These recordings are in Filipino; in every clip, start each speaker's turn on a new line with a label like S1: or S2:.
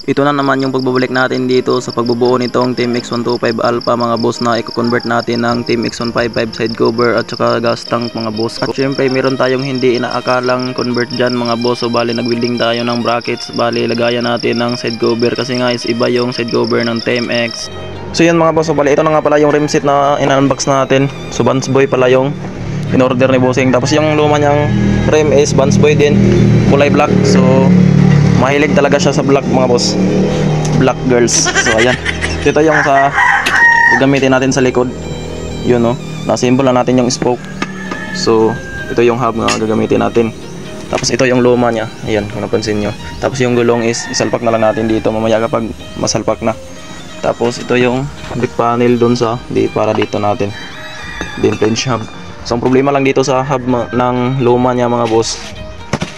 S1: Ito na naman yung pagbabalik natin dito sa pagbubuo nitong Team X125 Alpha mga boss, na i-convert natin ng Team X155 side cover at saka gas tank mga boss. At syempre meron tayong hindi inaakalang convert dyan mga boss, so bali nag-welding tayo ng brackets, bali lagayan natin ng side cover kasi nga is iba yung side cover ng Team X. So yan mga boss, so bali ito na nga pala yung rim set na ina-unbox natin. So Vansboy pala yung in-order ni bossing, tapos yung luma niyang rim is Vansboy din, kulay black. So mahilig talaga siya sa black mga boss, black girls. So ayan, ito yung sa gagamitin natin sa likod, yun no, na-symbol na natin yung spoke. So ito yung hub na gagamitin natin, tapos ito yung luma nya, ayan kung napansin nyo. Tapos yung gulong is isalpak na lang natin dito mamaya kapag masalpak na. Tapos ito yung big panel dun sa para dito natin din flange hub. So ang problema lang dito sa hub ng luma nya mga boss,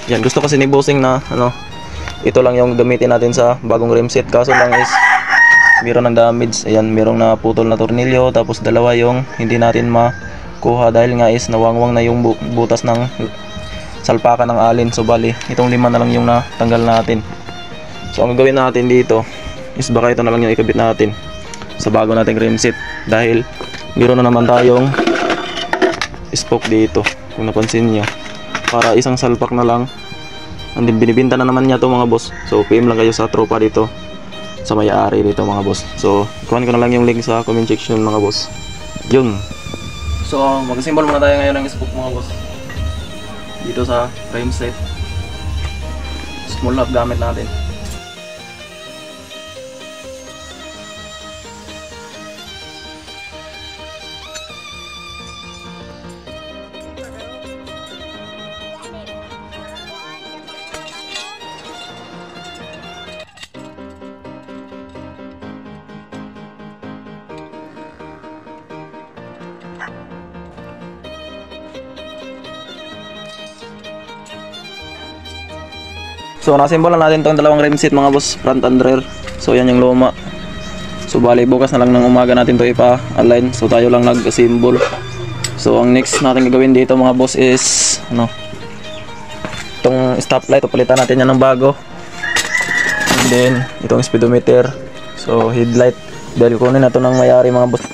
S1: yan gusto kasi ni bossing na ano, ito lang yung gamitin natin sa bagong rim set, kaso lang is meron ng damage. Ayan, merong naputol na tornilyo, tapos dalawa yung hindi natin makuha dahil nga is nawangwang na yung butas ng salpakan ng alin. So bali itong lima na lang yung natanggal natin. So ang gagawin natin dito is baka ito na lang yung ikabit natin sa bago nating rim set, dahil meron na naman tayong spoke dito kung napansin nyo, para isang salpak na lang. And then binibinta na naman niya to mga boss. So PM lang kayo sa tropa dito, sa may-ari dito mga boss. So ikuhan ko na lang yung link sa comment section mga boss. Yun. So mag-symbol muna tayo ngayon ng spoke mga boss dito sa frame set. Small hub gamit natin. So na-assemble na natin tong dalawang rim set mga boss, front and rear. So yan yung luma. So bali bukas na lang ng umaga natin to ipa-align. So tayo lang nag-assemble. So ang next natin gagawin dito mga boss is ano, itong stoplight, palitan natin yan ng bago. And then itong speedometer. So headlight, dahil kunin na to ng may-ari mga boss.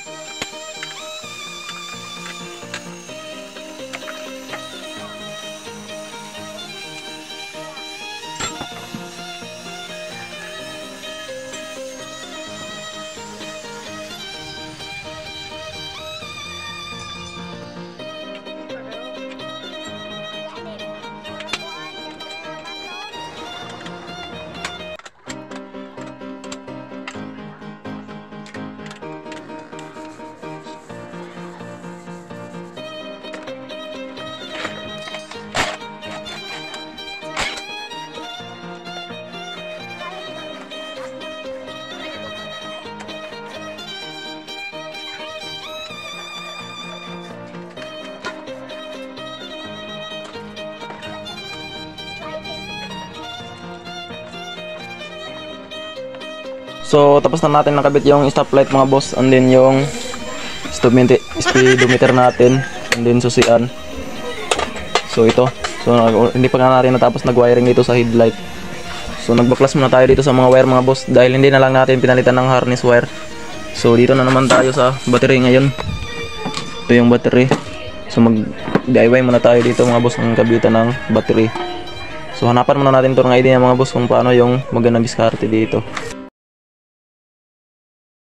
S1: So tapos na natin nakabit yung stoplight mga boss, and then yung speedometer natin, and then susian. So ito, so hindi pa nga natin natapos nag-wiring dito sa headlight. So nagbaklas muna tayo dito sa mga wire mga boss, dahil hindi na lang natin pinalitan ng harness wire. So dito na naman tayo sa battery ngayon. Ito yung battery. So mag-DIY muna tayo dito mga boss ng kabitan ng battery. So hanapan muna natin ito ng idea mga boss kung paano yung magandang diskarte dito.